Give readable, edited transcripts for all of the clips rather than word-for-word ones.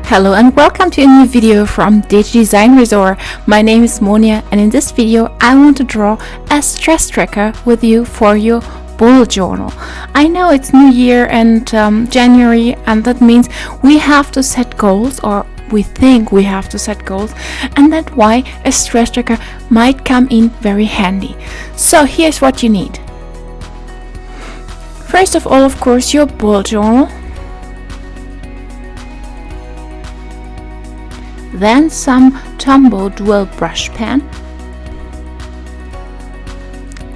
Hello and welcome to a new video from Digidesignresort. My name is Monia, and in this video I want to draw a stress tracker with you for your Bullett Journal. I know it's New Year and January, and that means we have to set goals, or we think we have to set goals, and that's why a stress tracker might come in very handy. So here's what you need. First of all, of course, your Bullett Journal. Then some Tombow dual brush pen,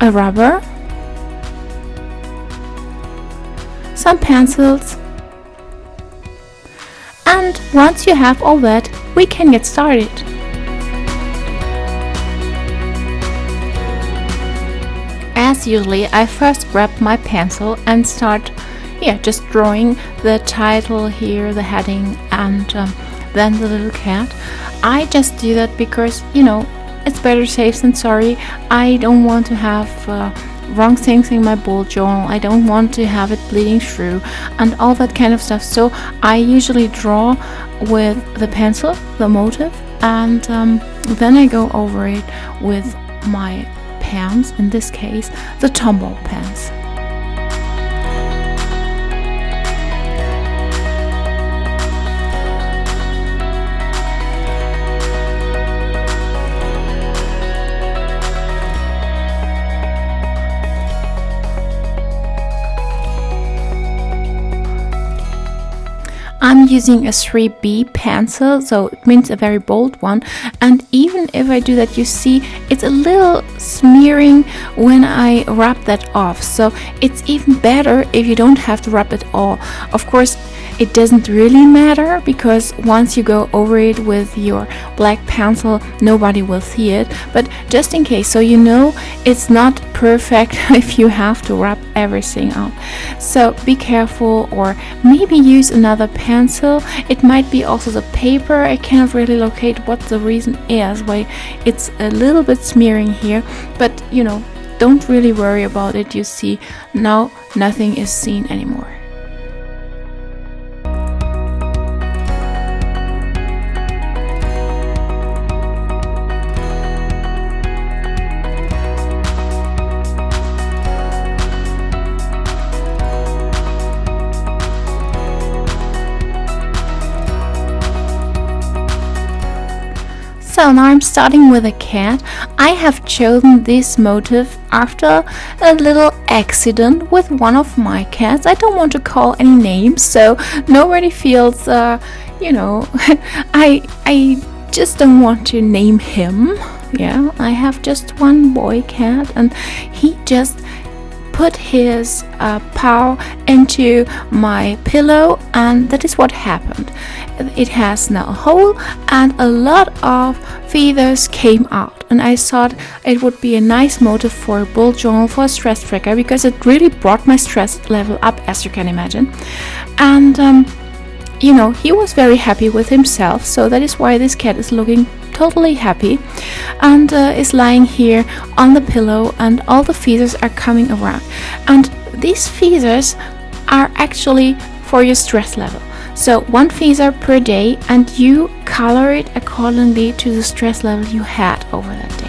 a rubber, some pencils, and once you have all that, we can get started. As usually, I first grab my pencil and start just drawing the title here, the heading, and then the little cat. I just do that because, it's better safe than sorry. I don't want to have wrong things in my Bullett Journal. I don't want to have it bleeding through and all that kind of stuff. So I usually draw with the pencil, the motif, and then I go over it with my pens, in this case the Tombow pens. I'm using a freebie pencil, so it means a very bold one, and even if I do that, you see it's a little smearing when I rub that off, so it's even better if you don't have to rub it all. Of course, it doesn't really matter, because once you go over it with your black pencil, nobody will see it, but just in case, so it's not perfect if you have to rub everything out. So be careful, or maybe use another pencil. It might be also the paper. I cannot really locate what the reason is why it's a little bit smearing here, but don't really worry about it. You see, now nothing is seen anymore. So now I'm starting with a cat. I have chosen this motif after a little accident with one of my cats. I don't want to call any names, so nobody feels, I just don't want to name him. Yeah, I have just one boy cat, and he just put his paw into my pillow, and that is what happened. It has now a hole, and a lot of feathers came out, and I thought it would be a nice motif for a Bullett Journal, for a stress tracker, because it really brought my stress level up, as you can imagine. And he was very happy with himself, so that is why this cat is looking totally happy and is lying here on the pillow, and all the feathers are coming around, and these feathers are actually for your stress level. So one feather per day, and you color it accordingly to the stress level you had over that day.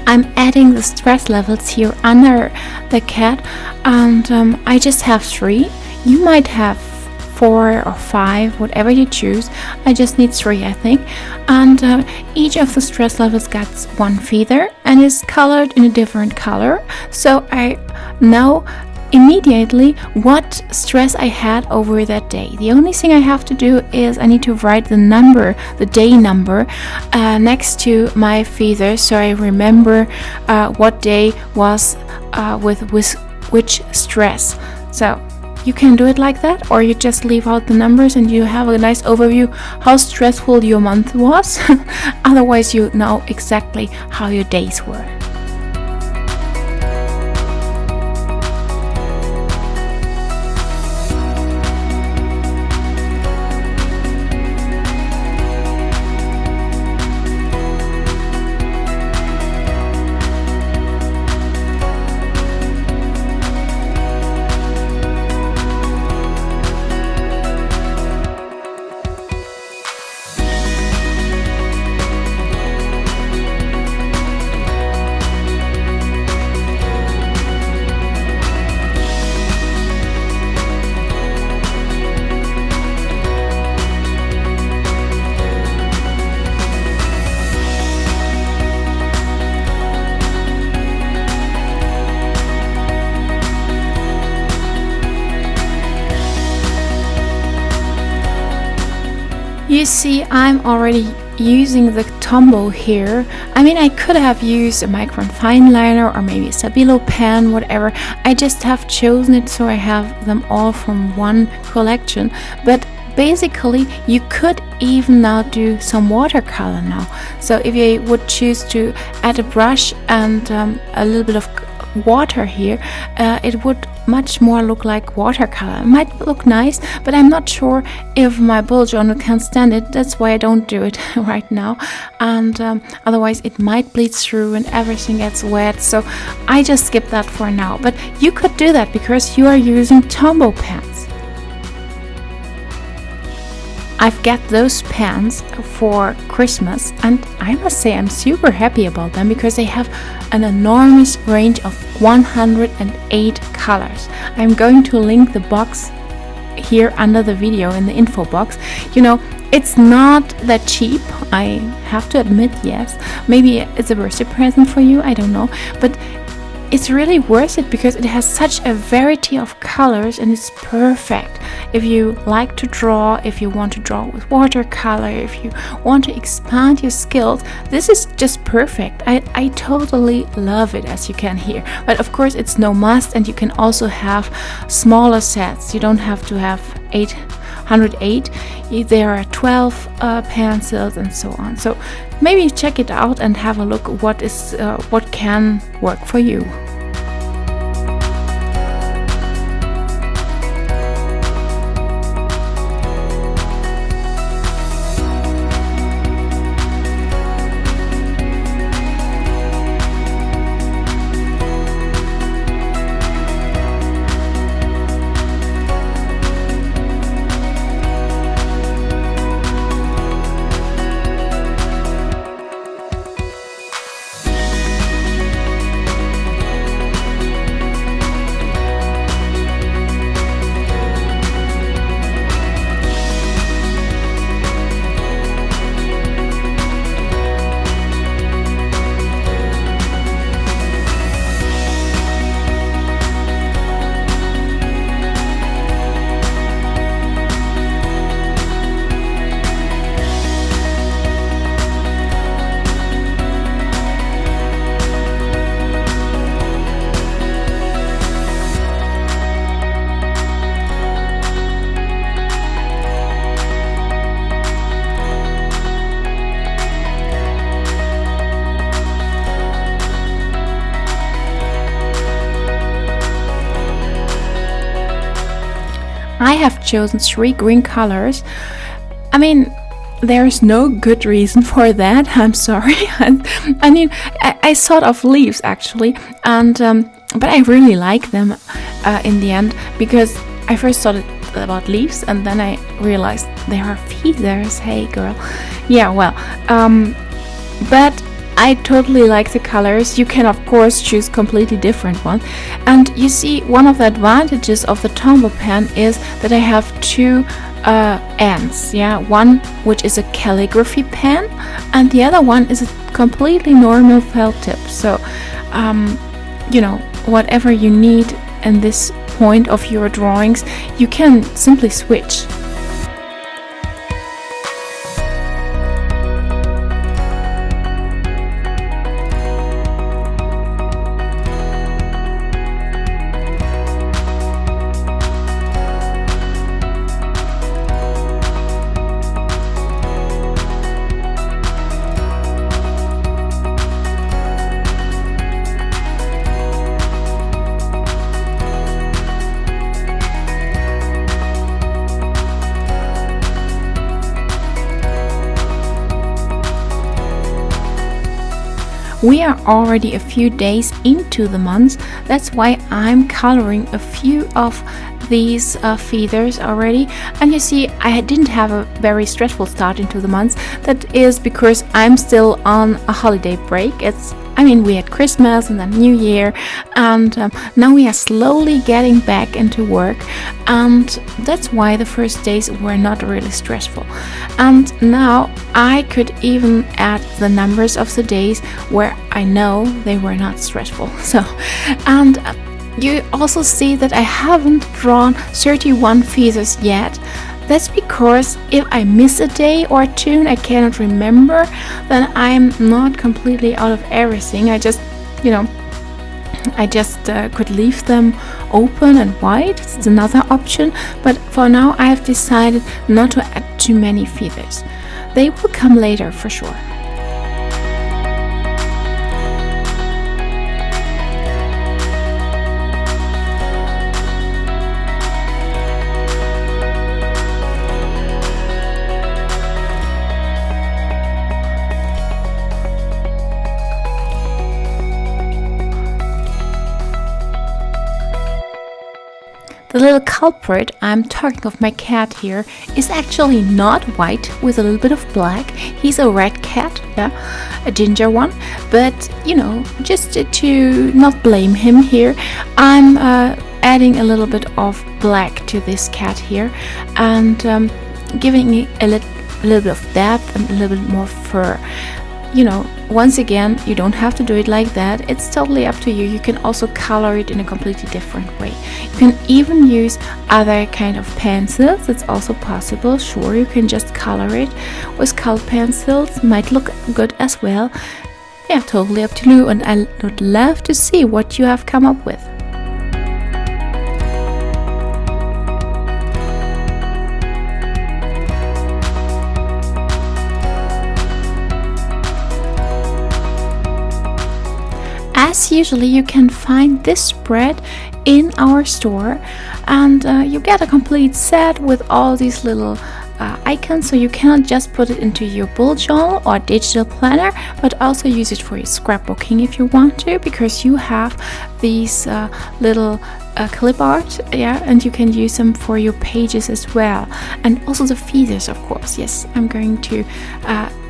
I'm adding the stress levels here under the cat, and I just have 3. You might have 4 or 5, whatever you choose. I just need 3, I think. And each of the stress levels gets 1 feather and is colored in a different color. So I know immediately what stress I had over that day. The only thing I have to do is I need to write the number, the day number, next to my feather, so I remember what day was with which stress. So you can do it like that, or you just leave out the numbers and you have a nice overview how stressful your month was. Otherwise you know exactly how your days were. You see, I'm already using the Tombow here. I mean, I could have used a micron fine liner or maybe a Stabilo pen, whatever. I just have chosen it so I have them all from one collection. But basically, you could even now do some watercolor now. So if you would choose to add a brush and a little bit of water here, it would much more look like watercolor. It might look nice, but I'm not sure if my Bullett Journal can stand it. That's why I don't do it right now, and otherwise it might bleed through and everything gets wet, so I just skip that for now. But you could do that because you are using Tombow pens. I've got those pens for Christmas, and I must say I'm super happy about them because they have an enormous range of 108 colors. I'm going to link the box here under the video in the info box. You know, it's not that cheap, I have to admit, yes. Maybe it's a birthday present for you, I don't know. But it's really worth it because it has such a variety of colors and it's perfect if you like to draw, if you want to draw with watercolor, if you want to expand your skills. This is just perfect. I totally love it, as you can hear. But of course it's no must, and you can also have smaller sets. You don't have to have 108. There are 12 pencils and so on. So maybe check it out and have a look what can work for you. I have chosen 3 green colors. I mean, there's no good reason for that. I'm sorry. I mean, I thought of leaves actually, and but I really like them in the end, because I first thought about leaves and then I realized there are feathers. Hey girl. Yeah, well, but I totally like the colors. You can of course choose completely different ones. And you see, one of the advantages of the Tombow pen is that I have two ends. Yeah, one which is a calligraphy pen, and the other one is a completely normal felt tip. So you know, whatever you need in this point of your drawings, you can simply switch. We are already a few days into the month. That's why I'm coloring a few of these feathers already. And you see, I didn't have a very stressful start into the month. That is because I'm still on a holiday break. We had Christmas and then New Year, and now we are slowly getting back into work, and that's why the first days were not really stressful. And now I could even add the numbers of the days where I know they were not stressful. So, and you also see that I haven't drawn 31 feathers yet. That's because if I miss a day or two and I cannot remember, then I'm not completely out of everything. I just could leave them open and white. It's another option. But for now, I have decided not to add too many feathers. They will come later for sure. The little culprit, I'm talking of my cat here, is actually not white with a little bit of black. He's a red cat, yeah, a ginger one. But, just to not blame him here, I'm adding a little bit of black to this cat here and giving it a little bit of depth and a little bit more fur. Once again, you don't have to do it like that. It's totally up to you. You can also color it in a completely different way. You can even use other kind of pencils. It's also possible. Sure, you can just color it with colored pencils. Might look good as well. Yeah, totally up to you. And I would love to see what you have come up with. As usually, you can find this spread in our store, and you get a complete set with all these little icons, so you cannot just put it into your Bullett Journal or digital planner, but also use it for your scrapbooking if you want to, because you have these little clip art, yeah, and you can use them for your pages as well. And also the feathers, of course. Yes, I'm going to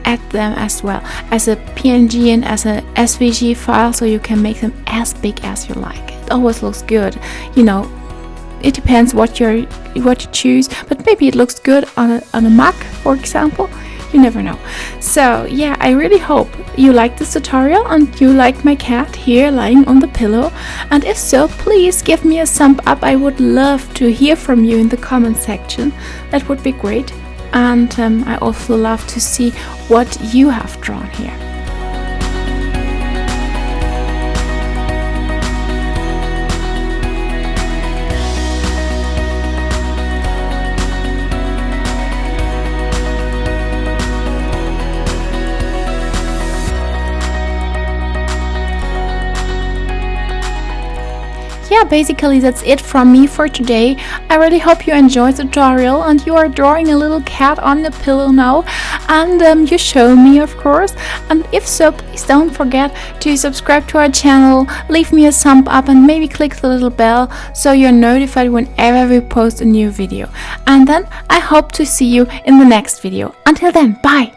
add them as well as a PNG and as a SVG file, so you can make them as big as you like. It always looks good, it depends what you choose, but maybe it looks good on a mug, for example. You never know. So yeah, I really hope you liked this tutorial and you liked my cat here lying on the pillow, and if so, please give me a thumb up. I would love to hear from you in the comment section. That would be great. And I also love to see what you have drawn here. Yeah, basically that's it from me for today. I really hope you enjoyed the tutorial and you are drawing a little cat on the pillow now, and you show me, of course. And if so, please don't forget to subscribe to our channel, leave me a thumb up, and maybe click the little bell so you're notified whenever we post a new video. And then I hope to see you in the next video. Until then, bye!